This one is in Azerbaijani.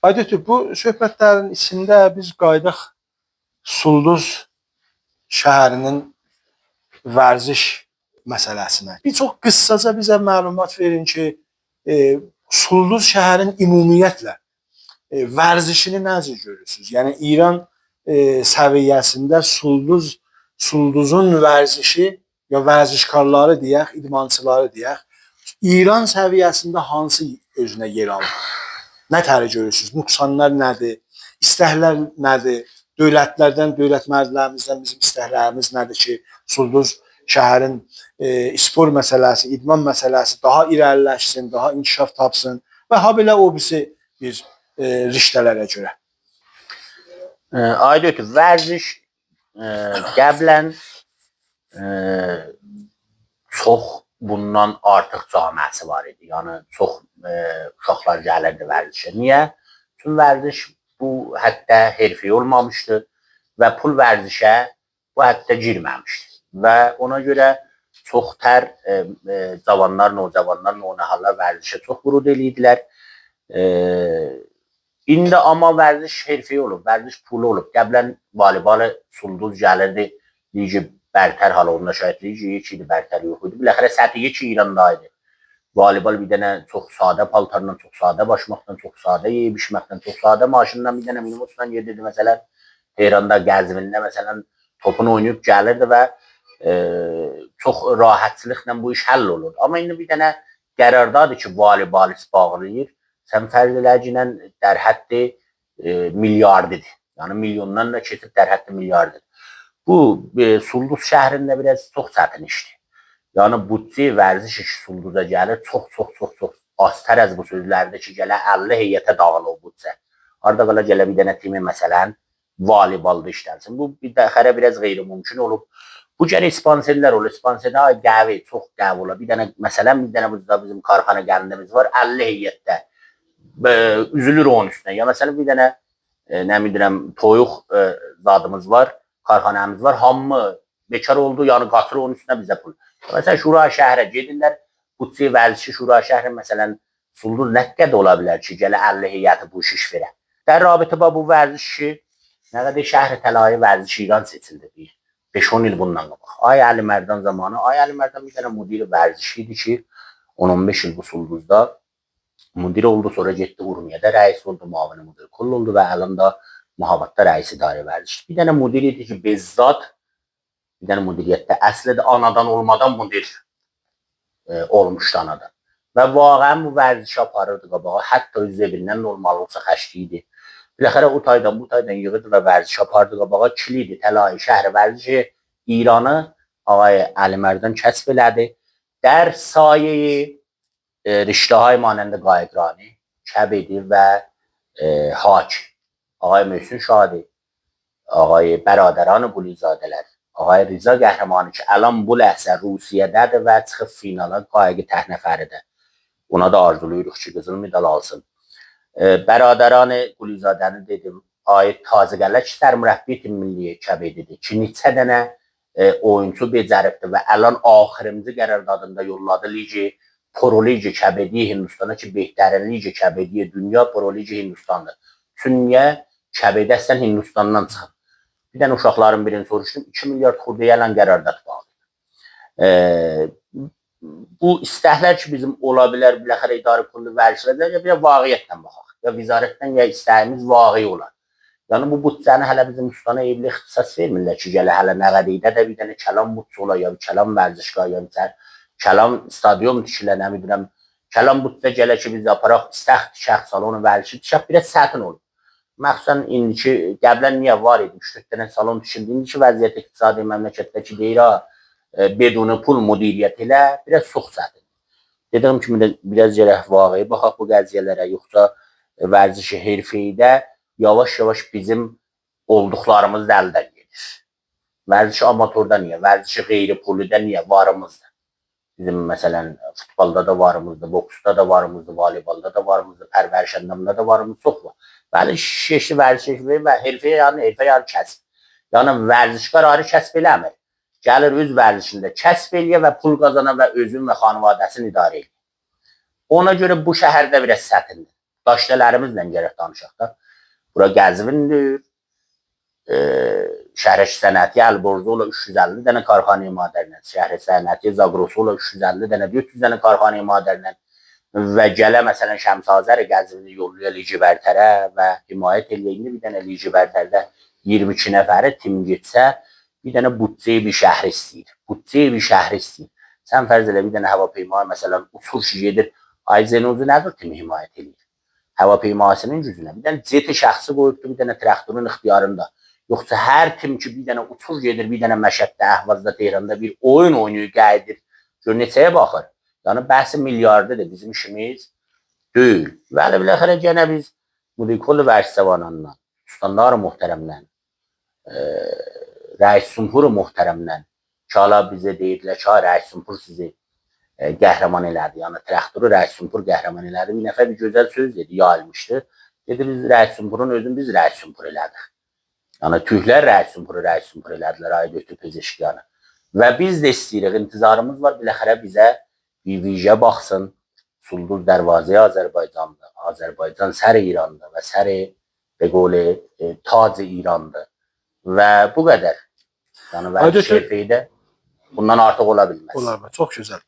Aydın, bu söhbətlərin içində biz qaydaq Sulduz şəhərinin vərziş məsələsinə. Bir çox qıssaca bizə məlumat verin ki, Sulduz şəhərin ümumiyyətlə vərzişini necə görürsünüz? Yəni İran səviyyəsində Sulduzun vərzişi ya vərzişkarları deyək, idmançıları deyək, İran səviyyəsində hansı özünə yer alır? Nə tərə görürsünüz? Nüqsanlar nədir? İstəklər nədir? Dövlətlərdən, dövlət mərdlərimizdən bizim istəklərimiz nədir ki, Sulduz şəhərin spor məsələsi, idman məsələsi daha irəliləşsin, daha inkişaf tapsın və habelə o birisi bir riştələrə görə. Aydın, vərziş qəblən çox bundan artıq camiəsi var idi. Yəni çox uşaqlar gəlirdi vərzişə. Niyə? Çünki vərziş bu həddə herfi olmamışdı və pul vərzişə bu həddə girməmişdi. Və ona görə çox tər cavanlar, nocavanlar, nonahallar vərzişə çox vurud edirdilər. İndi amma vərziş herfi olub, vərziş pulu olub. Qəblən voleybol Sulduz gəlirdi, lici bərtər hala onda şahid lici heç idi, bərtər yox idi. Biləxərə səthi heç İranda idi. Voleybol bir dənə çox sadə paltarla, çox sadə başmaqdan, çox sadə yeyib içməkdən, çox sadə maşından bir dənə minibusla gedirdi. Məsələn, Tehranda, Qəzvində məsələn topunu oynayıb gəlirdi və çox rahatçılıqla bu iş həll olurdu. Amma indi bir dənə qərardadır ki, voleybolist bağlayır. Sən fərz eləcinə dərhəddi milyardidir. Yəni milyondan da keçib dərhəddi milyardidir. Bu Sulduz şəhrində biraz çox çətin işdir. Yəni bütçə vərziş işi Sulduza gəlir çox aztər az bu sözlərdə ki, gələ 50 heyətə dağılı o bütçə. Arada qala gələ bir dənə timi məsələn voleybolda işlənsin. Bu bir dəxərə biraz qeyri-mümkün olub. Bu gələ sponsorlar olur. Sponsorlar qəvi, çox qəvi olur. Bir dənə məsələn bir dənə burada bizim karxana gəndimiz var 50 heyətdə. Üzülür onun üstünə. Ya məsələn bir dənə nə bilirəm toyuq zadımız var, karxanamız var. Hamı bekar oldu, yəni qatır onun üstünə bizə pul. Məsələn Şura şəhərə gedirlər. Bütçə vərzişi Şura şəhərin məsələn Sulduz nə qədər ola bilər ki, gələ 50 heyəti bu iş verə. Dər rabitə bu vərziş işi nə qədər şəhər təlayı vərziş İran seçildi. 5-10 il bundan qabaq. Ay Əli Mərdan zamanı, Ay Əli Mərdan bir dənə müdiri vərziş idi ki, 10-15 il bu Sulduzda müdir oldu, sonra getdi Urmiyədə rəis oldu, müavini müdir kull oldu və əlində Muhabatda rəis idarə vərziş. Bir dənə müdir idi ki, Bezzad bir dənə müdiriyyətdə əslədə anadan olmadan müdir olmuşdu anadan. Və vaqəən bu vərzişi aparırdı qabağa. Hətta öz evindən normal olsa xəşli idi. Biləxərə o taydan bu taydan yığırdı və vərzişi apardı qabağa. Kilidi, təlayı, şəhər vərzişi İranı Ağay Əli Mərdan kəsb elədi. Dər sayeyi Riştəhay manəndə Qayqrani Kəbedi və Hak Ağay Möhsün Şadi, Ağay Bəradəran Qulizadələr, Ağay Riza Qəhrəmanı ki, əlan bu ləhsə Rusiyədədir və çıxıb finala qayıqı tək nəfəridir. Ona da arzuluyuruq ki, qızıl medal alsın. Bəradəran Qulizadəni dedim, ayət tazəgələr ki, sərmürəbbi milliyə Kəbedidir ki, neçə dənə oyuncu becəribdir və əlan axırıncı qərardadında yolladı Ligi Pro Ligi Kəbedi Hindistana ki, behtərin Ligi Kəbedi dünya Pro Ligi Hindistandır. Çünki Kəbedi əslən Hindistandan çıxıb. Bir dənə uşaqların birini soruşdum, 2 milyard xurdiyə ələn qərardat bağlı. Bu istəklər ki, bizim ola bilər, biləxərə idarə pulunu vərzişlərdə, ya bir vaqiyyətdən baxaq. Ya vizarətdən, ya istəyimiz vaqi olar. Yəni, bu bütçəni hələ bizim ustana evli ixtisas vermirlər ki, gələ hələ nəqədiydə də bir dənə kəlam bütçə olar, ya bir kəlam vərzişqa, ya bir kəlam stadion tikilə, nə bilirəm, kəlam bütçə gələ ki, biz aparaq, istək tikək salonu vərzişi tikək, bir çətin olur. Məxsusən indiki qəblən niyə var idi? 3-4 dənə salon tikildi. İndiki vəziyyət iqtisadi məmləkətdəki deyir, bedunu pul müdiriyyət ilə biraz çox çətin. Dediyim kimi biraz gələk vaqiyə baxaq bu qəziyyələrə, yoxsa vərzişi herfeydə yavaş-yavaş bizim olduqlarımız da əldən gedir. Vərzişi amatorda niyə? Vərzişi qeyri puluda niyə? Varımızdır. Bizim məsələn futbolda da varımızdır, boksda da varımızdır, voleybolda da varımızdır, pərvəriş əndamda da varımız çox var. Bəli, şeşli vərzişi və herfə yarı kəsb. Yəni vərzişkar ayrı kəsb eləmir. Gəlir öz vərzişində kəsb eləyə və pul qazana və özün və xanvadəsini idarə edir. Ona görə bu şəhərdə biraz çətindir. daşdələrimizlə gərək danışaq da. Bura Qəzvindir. Şəhər sənəti Əlborzola 350 dənə karxanaya maddələn, şəhər sənəti Zagrosola 350 dənə, 400 dənə karxanaya maddələn və gələ məsələn Şəmsazər Qəzvini yolluya Lici Bərtərə və himayət eləyində bir dənə Lici Bərtərdə 22 nəfəri tim getsə, bir dənə bütçə bir şəhər istəyir. Bütçə bir şəhər istəyir. Sən fərz elə bir dənə hava peyma məsələn uçur ki gedir, ay Zenozu nədir tim himayət eləyir? Hava peymasının gücünə. Bir dənə jet şəxsi qoyubdu, bir dənə traktorun ixtiyarında. Yoxsa hər tim ki bir dənə uçur gedir, bir dənə Məşəddə, Əhvazda, Tehranda bir oyun oynayır, gəlir. Gör neçəyə baxır. Yəni bəhsi milyardıdır, bizim işimiz deyil. Bəli, biləxərə gənə biz Mudikol Vərsəvanandan, Ustanlar Muhtərəmdən, Rəis Sumpur Muhtərəmdən ki, hala bizə deyirlər ki, Rəis Sumpur sizi qəhrəman elədi. Yəni traktoru Rəis Sumpur qəhrəman elədi. Bir nəfər bir gözəl söz dedi, yayılmışdı. Dedi biz Rəis Sumpurun özünü biz Rəis Sumpur elədik. Yəni tühlər Rəis Sumpur elədilər, ay götür pezeşkiyanı. Və biz də istəyirik, intizarımız var, biləxərə bizə bir vicə baxsın. Sulduz Dərvazəyə Azərbaycanda, Azərbaycan sər İranda və sər beqoli tac İrandır. Və bu qədər. Yəni və şərfeydə bundan artıq ola bilməz. Olar mı? Çox gözəl.